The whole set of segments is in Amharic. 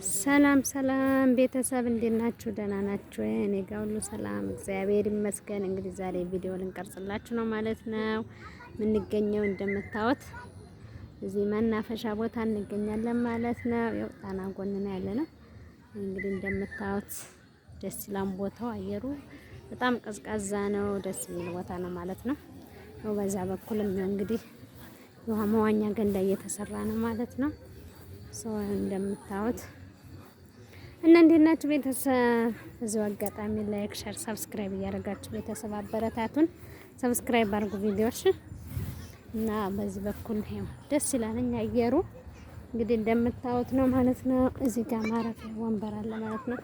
ሰላም ሰላም ቤተሰብ እንዴት ናችሁ? ደህና ናችሁ? እኔ ጋር ሁሉ ሰላም እግዚአብሔር ይመስገን። እንግዲህ ዛሬ ቪዲዮ ልንቀርጽላችሁ ነው ማለት ነው። የምንገኘው እንደምታዩት እዚህ መናፈሻ ቦታ እንገኛለን ማለት ነው። ያው ጣና ጎን ነው ያለነው። እንግዲህ እንደምታዩት ደስ ይላል ቦታው፣ አየሩ በጣም ቀዝቃዛ ነው። ደስ የሚል ቦታ ነው ማለት ነው። ያው በዛ በኩልም እንግዲህ የውሃ መዋኛ ገንዳ እየተሰራ ነው ማለት ነው። ሰው እንደምታዩት እና እንዴት ናችሁ ቤተሰብ? እዚሁ አጋጣሚ ላይክ፣ ሼር፣ ሰብስክራይብ እያደረጋችሁ ቤተሰብ አበረታቱን። ሰብስክራይብ አድርጉ ቪዲዮዎች እና በዚህ በኩል ነው ደስ ይላል አየሩ እንግዲህ እንደምታዩት ነው ማለት ነው። እዚህ ጋር ማረፊያ ወንበር አለ ማለት ነው።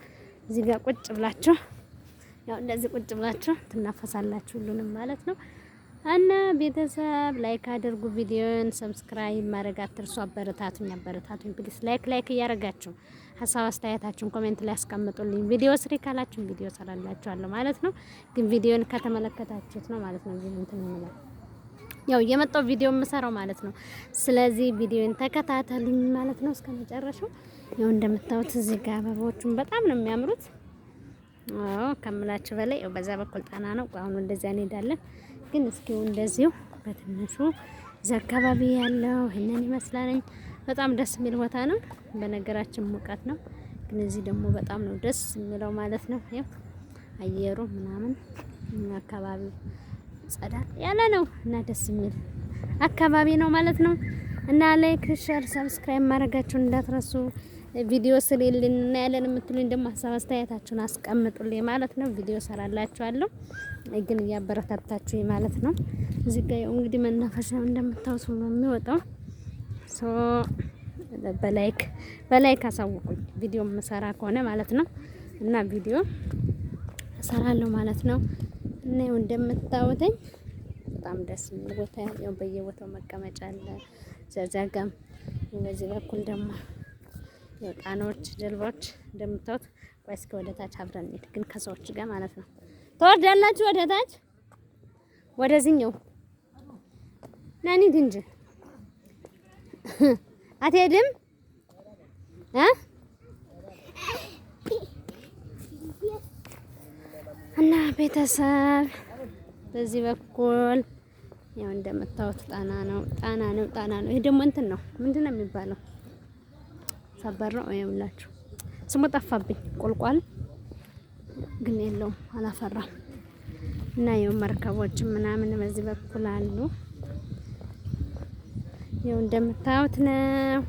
እዚህ ጋር ቁጭ ብላችሁ ያው እንደዚህ ቁጭ ብላችሁ ትናፈሳላችሁ ሁሉንም ማለት ነው። እና ቤተሰብ ላይክ አድርጉ፣ ቪዲዮን ሰብስክራይብ ማድረግ አትርሱ። አበረታቱኝ ፕሊስ። ላይክ እያደረጋችሁ ሀሳብ አስተያየታችሁን ኮሜንት ላይ አስቀምጡልኝ። ቪዲዮ ስሪ ካላችሁ ቪዲዮ ሰራላችኋለሁ ማለት ነው። ግን ቪዲዮን ከተመለከታችሁት ነው ማለት ነው እንትን ነው ያው የመጣው ቪዲዮ የምሰራው ማለት ነው። ስለዚህ ቪዲዮን ተከታተሉኝ ማለት ነው እስከመጨረሻው። ያው እንደምታዩት እዚህ ጋር አበቦቹን በጣም ነው የሚያምሩት። ከምላችሁ በላይ ያው በዛ በኩል ጣና ነው። አሁን እንደዚያ እንሄዳለን። ግን እስኪው እንደዚሁ በትንሹ እዛ አካባቢ ያለው ይሄንን ይመስላል። በጣም ደስ የሚል ቦታ ነው። በነገራችን ሙቀት ነው፣ ግን እዚህ ደግሞ በጣም ነው ደስ የሚለው ማለት ነው። ያው አየሩ ምናምን አካባቢው ጸዳ ያለ ነው እና ደስ የሚል አካባቢ ነው ማለት ነው። እና ላይክ፣ ሼር፣ ሰብስክራይብ ማድረጋችሁን እንዳትረሱ። ቪዲዮ ስሪልን እና ያለን የምትሉኝ ደግሞ ሀሳብ አስተያየታችሁን አስቀምጡልኝ ማለት ነው። ቪዲዮ ሰራላችኋለሁ ግን እያበረታታችሁኝ ማለት ነው። እዚህ ጋር እንግዲህ መናፈሻው እንደምታውሱ ነው የሚወጣው። ሶ በላይክ አሳውቁኝ ቪዲዮ መሰራ ከሆነ ማለት ነው። እና ቪዲዮ እሰራለሁ ማለት ነው። እና ይኸው እንደምታዩትኝ በጣም ደስ የሚል ቦታ ያው በየቦታው መቀመጫ አለ። ዘዛጋም በዚህ በኩል ደግሞ ያው ጣናዎች፣ ጀልባዎች እንደምታዩት። ቆይ እስኪ ወደ ታች አብረን እንሂድ ግን ከሰዎች ጋር ማለት ነው። ትወርዳላችሁ ወደ ታች ወደዚህኛው ናኒ እንጂ አትሄድም እና ቤተሰብ በዚህ በኩል ያው እንደምታዩት ጣና ነው። ይሄ ደግሞ እንትን ነው ምንድነው የሚባለው? ሰበር ነው ይኸውላችሁ፣ ስሙ ጠፋብኝ። ቁልቋል ግን የለውም አላፈራም። እና ያው መርከቦች ምናምን በዚህ በኩል አሉ። ያው እንደምታዩት ነው።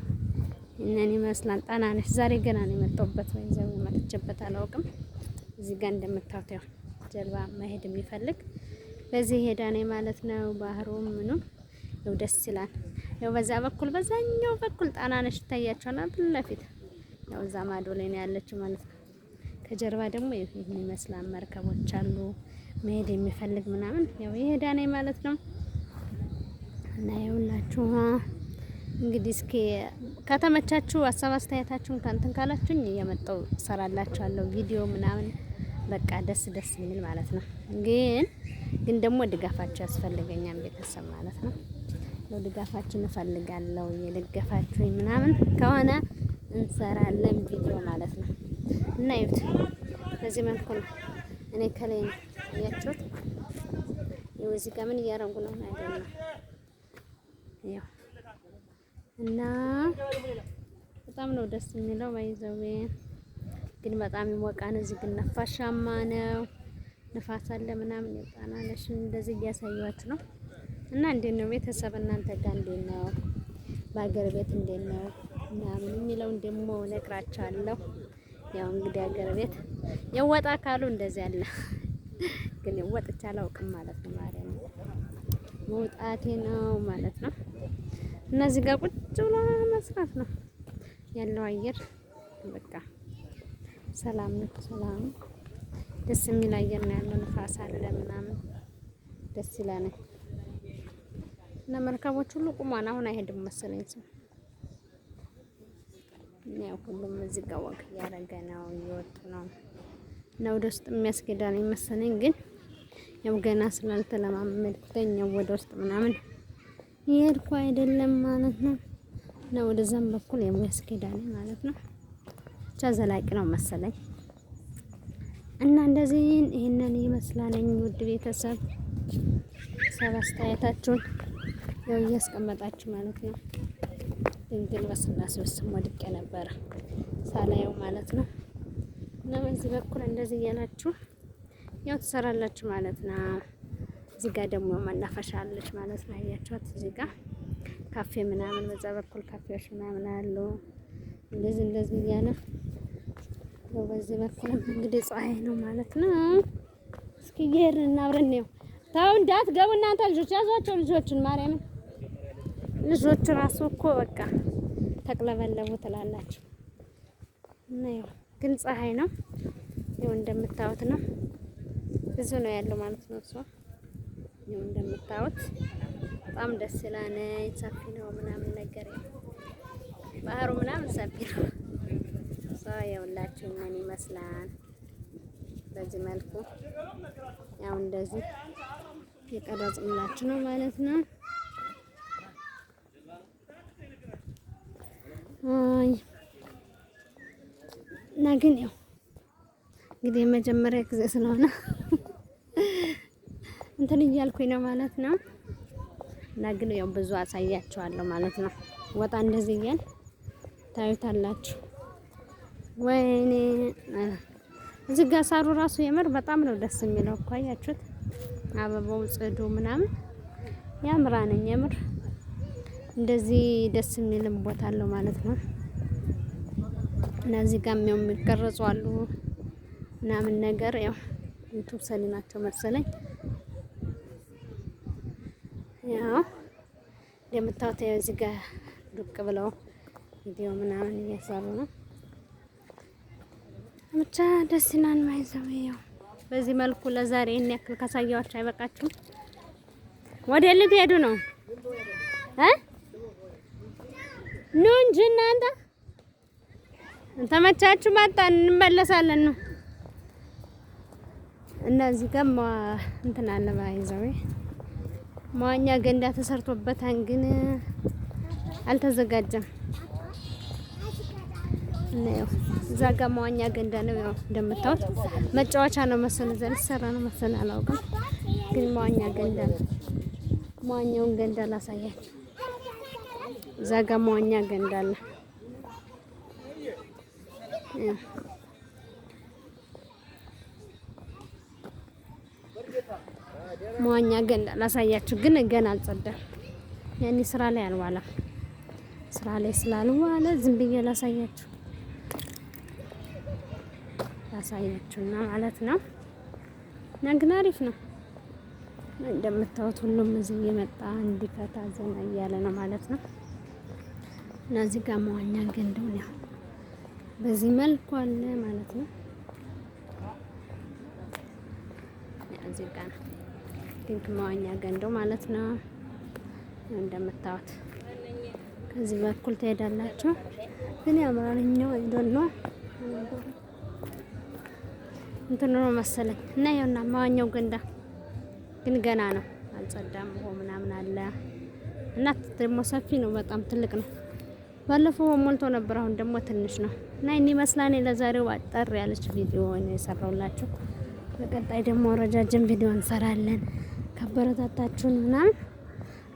እነን ይመስላል። ጣና ነሽ። ዛሬ ገና ነው የመጣሁበት ወይ ዘው መጥቼበት አላውቅም። እዚህ ጋር እንደምታዩት ያው ጀልባ መሄድ የሚፈልግ በዚህ ሄዳ ነው ማለት ነው። ባህሩ ምኑ ያው ደስ ይላል። ያው በዛ በኩል በዛኛው በኩል ጣና ነሽ ይታያችኋል አይደል? ለፊት ያው እዛ ማዶ ላይ ነው ያለችው ማለት ነው። ከጀርባ ደግሞ ይሄን ይመስላል። መርከቦች አሉ። መሄድ የሚፈልግ ምናምን ያው ይሄዳ ነው ማለት ነው። እና ይኸውላችሁ እንግዲህ እስኪ ከተመቻችሁ ሀሳብ አስተያየታችሁን ካንተን ካላችሁኝ እየመጣሁ እሰራላችኋለሁ ቪዲዮ ምናምን በቃ ደስ የሚል ማለት ነው። ግን ደግሞ ድጋፋችሁ ያስፈልገኛል ቤተሰብ ማለት ነው። ነው ድጋፋችሁን እፈልጋለሁ። የደገፋችሁኝ ምናምን ከሆነ እንሰራለን ቪዲዮ ማለት ነው። እና ይሁት በዚህ መልኩ ነው። እኔ ከላይ ነው ያያችሁት። ይኸው እዚህ ጋር ምን እያረጉ ነው አይደለም ያው እና በጣም ነው ደስ የሚለው ባይዘው። ግን በጣም ይሞቃል። እዚህ ግን ነፋሻማ ነው። ንፋስ አለ ምናምን የጣና ነሽ እንደዚህ እያሳያችሁ ነው። እና እንዴት ነው ቤተሰብ እናንተ ጋር እንዴት ነው? በአገር ቤት እንዴት ነው ምናምን የሚለውን ደግሞ እነግራችኋለሁ። ያው እንግዲህ አገር ቤት የወጣ ካሉ እንደዚህ አለ። ግን ወጥቼ አላውቅም ማለት ነው። ማርያም መውጣቴ ነው ማለት ነው። እነዚህ ጋር ቁጭ ብሎ መስራት ነው ያለው አየር በቃ ሰላም ደስ የሚል አየር ነው ያለው። ንፋስ አለ ምናምን ደስ ይላል። እና መርከቦች ሁሉ ቁሟን አሁን አይሄድም መሰለኝ ሰው። ያው ሁሉም እዚህ ጋር ወክ እያደረገ ነው፣ እየወጡ ነው። እና ወደ ውስጥ የሚያስገዳል መሰለኝ። ግን ያው ገና ስላልተለማመድኩኝ ወደ ውስጥ ምናምን ይሄድኩ አይደለም ማለት ነው። እና ወደዛም በኩል የሚያስገዳል ማለት ነው። ብቻ ዘላቂ ነው መሰለኝ። እና እንደዚህ ይሄንን ይመስላልኝ ውድ ቤተሰብ ሰብ አስተያየታችሁን ያው እያስቀመጣችሁ ማለት ነው። ድንግል በስላሴ ስም ወድቄ ነበረ ሳላየው ማለት ነው። እና በዚህ በኩል እንደዚህ እያላችሁ ያው ትሰራላችሁ ማለት ነው። እዚህ ጋር ደግሞ መናፈሻ አለች ማለት ነው። አያችኋት? እዚህ ጋር ካፌ ምናምን በዛ በኩል ካፌዎች ምናምን አሉ። እንደዚህ እያለ ያው በዚህ በኩል እንግዲህ ፀሐይ ነው ማለት ነው። እስኪ እየሄድን አብረን ነው። ታው እንዳትገቡ እናንተ ልጆች ያዟቸው ልጆችን ማርያምን ልጆቹ ራሱ እኮ በቃ ተቅለበለቡ ትላላችሁ። እና ያው ግን ፀሐይ ነው ያው እንደምታዩት ነው። ብዙ ነው ያለው ማለት ነው። እሷ ያው እንደምታዩት በጣም ደስ ይላል። ሰፊ ነው ምናምን ነገር ባህሩ ምናምን ሰፊ ነው። ያውላችሁ ምን ይመስላል። በዚህ መልኩ ያው እንደዚህ የቀረጽምላችሁ ነው ማለት ነው። እና ግን ያው እንግዲህ የመጀመሪያ ጊዜ ስለሆነ እንትን እያልኩኝ ነው ማለት ነው። እና ግን ያው ብዙ አሳያችኋለሁ ማለት ነው። ወጣ እንደዚህ እያል ታዩታላችሁ። ወይኔ እዚህ ጋር ሳሩ ራሱ የምር በጣም ነው ደስ የሚለው እኮ አያችሁት? አበባው ጽዱ ምናምን ያምራነኝ የምር እንደዚህ ደስ የሚልም ቦታ አለው ማለት ነው። እና እዚህ ጋር የሚቀርጹ አሉ ምናምን ነገር ያው ዩቲዩብ ሰሊ ናቸው መሰለኝ። ያው እንደምታዩት እዚህ ጋር ዱቅ ብለው ቪዲዮ ምናምን እየሰሩ ነው። ብቻ ደስ ይላል ማይዘው። ያው በዚህ መልኩ ለዛሬ እኔ ያክል ካሳያችሁ አይበቃችሁም? ወደ ልትሄዱ ነው ኑ እንጂ እናንተ ተመቻችሁ መጣን እንመለሳለን ነው። እነዚህ ጋር እንትን አለ ባይዘው መዋኛ ገንዳ ተሰርቶበታል፣ ግን አልተዘጋጀም። እና ያው እዛ ጋር መዋኛ ገንዳ ነው። ያው እንደምታዩት መጫወቻ ነው መሰል ዘል ሰራ ነው መሰል አላውቅም፣ ግን መዋኛ ገንዳ ነው። መዋኛውን ገንዳ ላሳያችሁ። እዛ ጋር መዋኛ ገንዳ አለ። መዋኛ ገንዳ ላሳያችሁ፣ ግን ገና አልጸዳም። ያኔ ስራ ላይ አልዋለም። ስራ ላይ ስላልዋለ ዝም ብዬ ላሳያችሁና ማለት ነው። እና ግን አሪፍ ነው እንደምታዩት። ሁሉም እዚህ እየመጣ እንዲፈታ ዘና እያለ ነው ማለት ነው። እና እዚህ ጋር መዋኛ ገንዳው ነው በዚህ መልኩ አለ ማለት ነው። እዚህ ጋር ፒንክ መዋኛ ገንዳው ማለት ነው እንደምታዩት። ከዚህ በኩል ትሄዳላችሁ፣ ግን ያምራልኛው አይደል ነው እንትን ነው መሰለኝ። እና ይኸውና መዋኛው ገንዳ ግን ገና ነው አልጸዳም። ውሃ ምናምን አለ እና ደግሞ ሰፊ ነው፣ በጣም ትልቅ ነው። ባለፈው ሞልቶ ነበር፣ አሁን ደግሞ ትንሽ ነው። እና እኔ መስላኔ ለዛሬው አጠር ያለች ቪዲዮ ነው የሰራሁላችሁ። በቀጣይ ደግሞ ረጃጅም ቪዲዮ እንሰራለን። ከበረታታችሁን ምናምን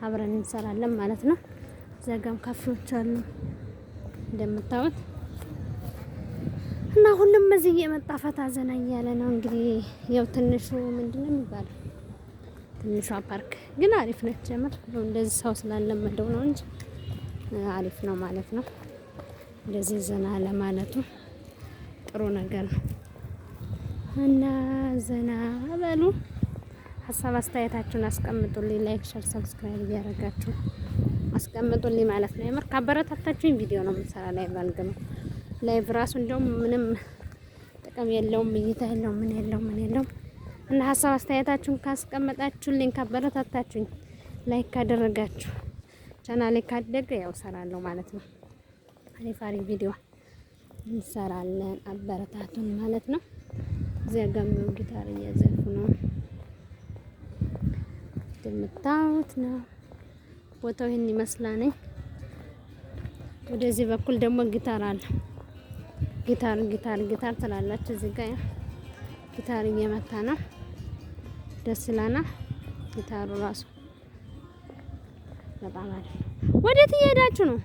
አብረን እንሰራለን ማለት ነው። ዘጋም ካፌዎች አሉ እንደምታዩት። እና ሁሉም እዚህ እየመጣ ፈታ ዘና እያለ ነው። እንግዲህ ያው ትንሹ ምንድነው የሚባለው ትንሿ ፓርክ ግን አሪፍ ነች ጀምር። እንደዚህ ሰው ስላለመደው ነው እንጂ አሪፍ ነው ማለት ነው። እንደዚህ ዘና ለማለቱ ጥሩ ነገር ነው። እና ዘና በሉ። ሀሳብ አስተያየታችሁን አስቀምጡልኝ። ላይክ፣ ሼር፣ ሰብስክራይብ እያደረጋችሁ አስቀምጡልኝ ማለት ነው። የምር ካበረታታችሁኝ ቪዲዮ ነው የምሰራ። ላይቭ አልገባም። ላይቭ ራሱ እንደውም ምንም ጥቅም የለውም፣ እይታ የለውም፣ ምን የለውም። እና ሀሳብ አስተያየታችሁን ካስቀመጣችሁልኝ ካበረታታችሁኝ ላይክ ካደረጋችሁ ቻናሌ ካደገ ያው ሰራለሁ ማለት ነው። አሪፍ ቪዲዮ እንሰራለን። አበረታቱን ማለት ነው። እዚያ ጋር ጊታር እያዘፉ ነው እንደምታዩት ነው። ቦታው ይሄን ይመስላል። ወደዚህ በኩል ደግሞ ጊታር አለ። ጊታር ጊታር ጊታር ትላላችሁ። እዚህ ጋር ጊታር እየመታ ነው። ደስ ይላልና ጊታሩ ራሱ በጣም አሪፍ ነው። ወዴት እየሄዳችሁ ነው?